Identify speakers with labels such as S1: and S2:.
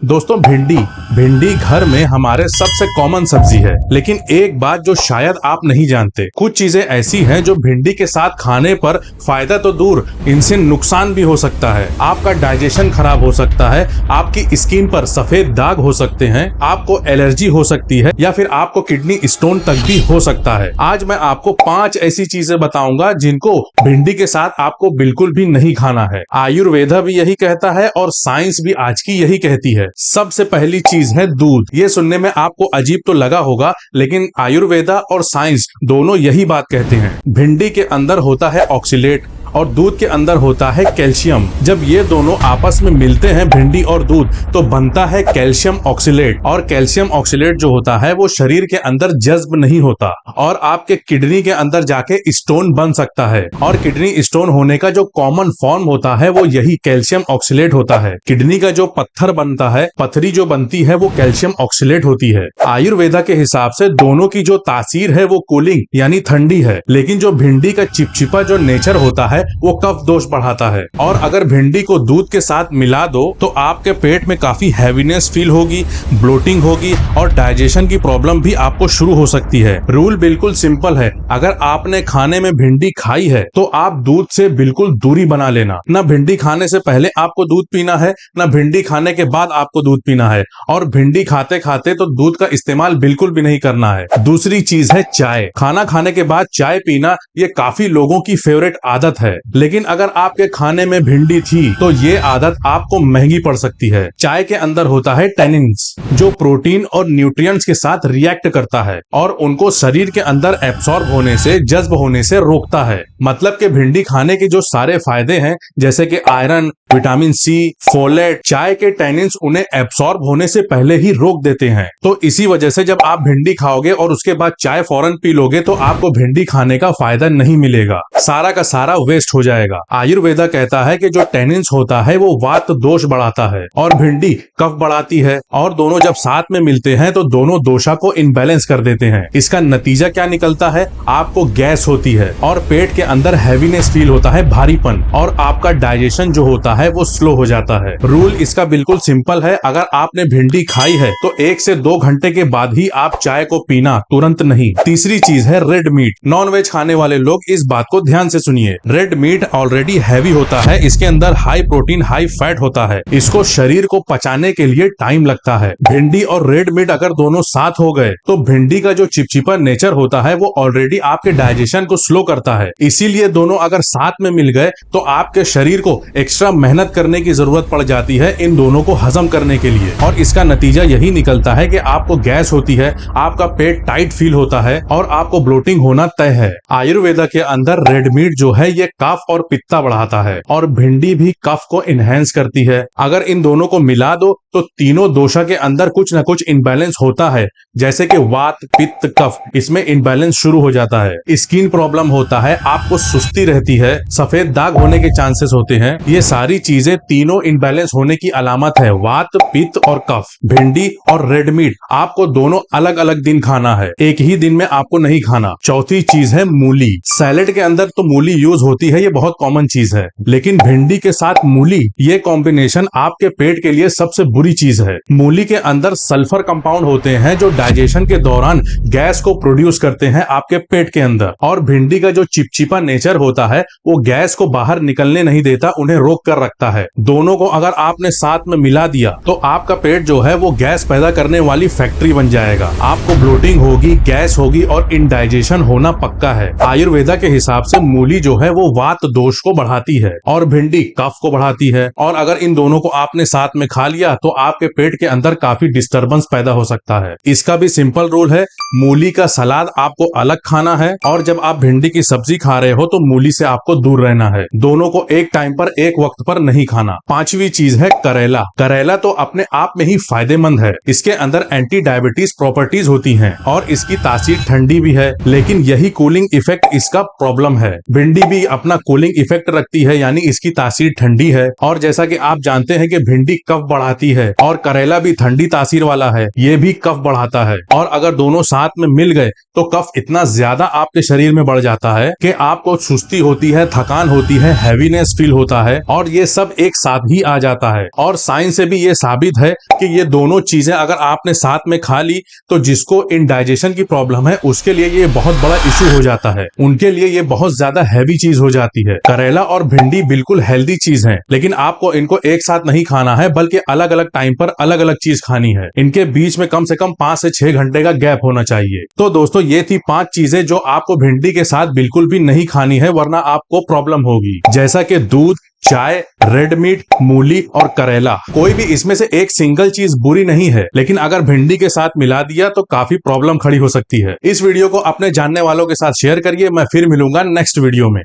S1: दोस्तों भिंडी भिंडी घर में हमारे सबसे कॉमन सब्जी है, लेकिन एक बात जो शायद आप नहीं जानते, कुछ चीजें ऐसी हैं जो भिंडी के साथ खाने पर फायदा तो दूर, इनसे नुकसान भी हो सकता है। आपका डाइजेशन खराब हो सकता है, आपकी स्किन पर सफेद दाग हो सकते हैं, आपको एलर्जी हो सकती है या फिर आपको किडनी स्टोन तक भी हो सकता है। आज मैं आपको 5 ऐसी चीजें बताऊंगा जिनको भिंडी के साथ आपको बिल्कुल भी नहीं खाना है। आयुर्वेदा भी यही कहता है और साइंस भी आज की यही कहती है। सबसे पहली चीज है दूध। ये सुनने में आपको अजीब तो लगा होगा, लेकिन आयुर्वेदा और साइंस दोनों यही बात कहते हैं। भिंडी के अंदर होता है ऑक्सीलेट और दूध के अंदर होता है कैल्शियम। जब ये दोनों आपस में मिलते हैं भिंडी और दूध, तो बनता है कैल्शियम ऑक्सीलेट। और कैल्शियम ऑक्सीलेट जो होता है वो शरीर के अंदर जज्ब नहीं होता और आपके किडनी के अंदर जाके स्टोन बन सकता है। और किडनी स्टोन होने का जो कॉमन फॉर्म होता है वो यही कैल्शियम ऑक्सीलेट होता है। किडनी का जो पत्थर बनता है, पथरी जो बनती है, वो कैल्शियम ऑक्सीलेट होती है। आयुर्वेदा के हिसाब से दोनों की जो तासीर है वो कूलिंग यानी ठंडी है, लेकिन जो भिंडी का चिपचिपा जो नेचर होता है वो कफ दोष बढ़ाता है। और अगर भिंडी को दूध के साथ मिला दो तो आपके पेट में काफी हैवीनेस फील होगी, ब्लोटिंग होगी और डाइजेशन की प्रॉब्लम भी आपको शुरू हो सकती है। रूल बिल्कुल सिंपल है, अगर आपने खाने में भिंडी खाई है तो आप दूध से बिल्कुल दूरी बना लेना। न भिंडी खाने से पहले आपको दूध पीना है, न भिंडी खाने के बाद आपको दूध पीना है, और भिंडी खाते खाते तो दूध का इस्तेमाल बिल्कुल भी नहीं करना है। दूसरी चीज है चाय। खाना खाने के बाद चाय पीना ये काफी लोगों की फेवरेट आदत है, लेकिन अगर आपके खाने में भिंडी थी तो ये आदत आपको महंगी पड़ सकती है। चाय के अंदर होता है टैनिन्स, जो प्रोटीन और न्यूट्रिएंट्स के साथ रिएक्ट करता है और उनको शरीर के अंदर एब्सॉर्ब होने से, जज्ब होने से रोकता है। मतलब कि भिंडी खाने के जो सारे फायदे हैं, जैसे कि आयरन, विटामिन सी, फोलेट, चाय के टैनिन्स उन्हें एब्सॉर्ब होने से पहले ही रोक देते हैं। तो इसी वजह से जब आप भिंडी खाओगे और उसके बाद चाय फौरन पी लोगे तो आपको भिंडी खाने का फायदा नहीं मिलेगा, सारा का सारा वेस्ट हो जाएगा। आयुर्वेदा कहता है कि जो टैनिन्स होता है वो वात दोष बढ़ाता है और भिंडी कफ बढ़ाती है, और दोनों जब साथ में मिलते हैं तो दोनों दोषा को इनबैलेंस कर देते हैं। इसका नतीजा क्या निकलता है? आपको गैस होती है और पेट के अंदर हैवीनेस फील होता है, भारीपन, और आपका डाइजेशन जो होता है वो स्लो हो जाता है। रूल इसका बिल्कुल सिंपल है, अगर आपने भिंडी खाई है तो 1 से 2 घंटे के बाद ही आप चाय को पीना, तुरंत नहीं। तीसरी चीज है रेड मीट। नॉनवेज खाने वाले लोग इस बात को ध्यान से सुनिए। रेड मीट ऑलरेडी हैवी होता है, इसके अंदर हाई प्रोटीन हाई फैट होता है, इसको शरीर को पचाने के लिए टाइम लगता है। भिंडी और रेड मीट अगर दोनों साथ हो गए तो भिंडी का जो चिपचिपा नेचर होता है वो ऑलरेडी आपके डाइजेशन को स्लो करता है। इसीलिए दोनों अगर साथ में मिल गए तो आपके शरीर को एक्स्ट्रा मेहनत करने की जरूरत पड़ जाती है इन दोनों को हजम करने के लिए, और इसका नतीजा यही निकलता है कि आपको गैस होती है, आपका पेट टाइट फील होता है और आपको ब्लोटिंग होना तय है। आयुर्वेदा के अंदर रेड मीट जो है ये कफ और पित्ता बढ़ाता है और भिंडी भी कफ को इनहेंस करती है। अगर इन दोनों को मिला दो तो तीनों दोषा के अंदर कुछ न कुछ इनबैलेंस होता है, जैसे कि वात, पित्त, कफ, इसमें इनबैलेंस शुरू हो जाता है। स्किन प्रॉब्लम होता है, आपको सुस्ती रहती है, सफेद दाग होने के चांसेस होते हैं। ये सारी चीजें तीनों इनबैलेंस होने की अलामत है, वात, पित्त और कफ। भिंडी और रेड मीट आपको दोनों अलग अलग दिन खाना है, एक ही दिन में आपको नहीं खाना। चौथी चीज है मूली। सैलेड के अंदर तो मूली यूज होती है, ये बहुत कॉमन चीज है, लेकिन भिंडी के साथ मूली, ये कॉम्बिनेशन आपके पेट के लिए सबसे बुरी चीज है। मूली के अंदर सल्फर कंपाउंड होते हैं जो डाइजेशन के दौरान गैस को प्रोड्यूस करते हैं आपके पेट के अंदर, और भिंडी का जो चिपचिपा नेचर होता है वो गैस को बाहर निकलने नहीं देता, उन्हें रोक कर रखता है। दोनों को अगर आपने साथ में मिला दिया तो आपका पेट जो है वो गैस पैदा करने वाली फैक्ट्री बन जाएगा। आपको ब्लोटिंग होगी, गैस होगी और इंडाइजेशन होना पक्का है। आयुर्वेदा के हिसाब से मूली जो है वो वात दोष को बढ़ाती है और भिंडी कफ को बढ़ाती है, और अगर इन दोनों को आपने साथ में खा लिया तो आपके पेट के अंदर काफी डिस्टरबेंस पैदा हो सकता है। इसका भी सिंपल रूल है, मूली का सलाद आपको अलग खाना है और जब आप भिंडी की सब्जी खा रहे हो तो मूली से आपको दूर रहना है। दोनों को एक टाइम पर, एक वक्त पर नहीं खाना। पांचवी चीज है करेला। करेला तो अपने आप में ही फायदेमंद है, इसके अंदर एंटी डायबिटीज प्रॉपर्टीज होती हैं और इसकी तासीर ठंडी भी है, लेकिन यही कूलिंग इफेक्ट इसका प्रॉब्लम है। भिंडी भी अपने अपना कूलिंग इफेक्ट रखती है, यानी इसकी तासीर ठंडी है। और जैसा कि आप जानते हैं कि भिंडी कफ बढ़ाती है और करेला भी ठंडी तासीर वाला है, ये भी कफ बढ़ाता है। और अगर दोनों साथ में मिल गए तो कफ इतना ज्यादा आपके शरीर में बढ़ जाता है कि आपको सुस्ती होती है, थकान होती है, हैवीनेस फील होता है, और ये सब एक साथ ही आ जाता है। और साइंस से भी ये साबित है कि ये दोनों चीजें अगर आपने साथ में खा ली तो जिसको इंडाइजेशन की प्रॉब्लम है उसके लिए ये बहुत बड़ा इशू हो जाता है, उनके लिए ये बहुत ज्यादा हैवी चीज हो जाती है। करेला और भिंडी बिल्कुल हेल्दी चीज है, लेकिन आपको इनको एक साथ नहीं खाना है, बल्कि अलग अलग टाइम पर अलग अलग चीज खानी है। इनके बीच में कम से कम 5 से 6 घंटे का गैप होना चाहिए। तो दोस्तों, ये थी 5 चीजें जो आपको भिंडी के साथ बिल्कुल भी नहीं खानी है, वरना आपको प्रॉब्लम होगी, जैसा कि दूध, चाय, रेड मीट, मूली और करेला। कोई भी इसमें से एक सिंगल चीज बुरी नहीं है, लेकिन अगर भिंडी के साथ मिला दिया तो काफी प्रॉब्लम खड़ी हो सकती है। इस वीडियो को अपने जानने वालों के साथ शेयर करिए। मैं फिर मिलूंगा नेक्स्ट वीडियो में।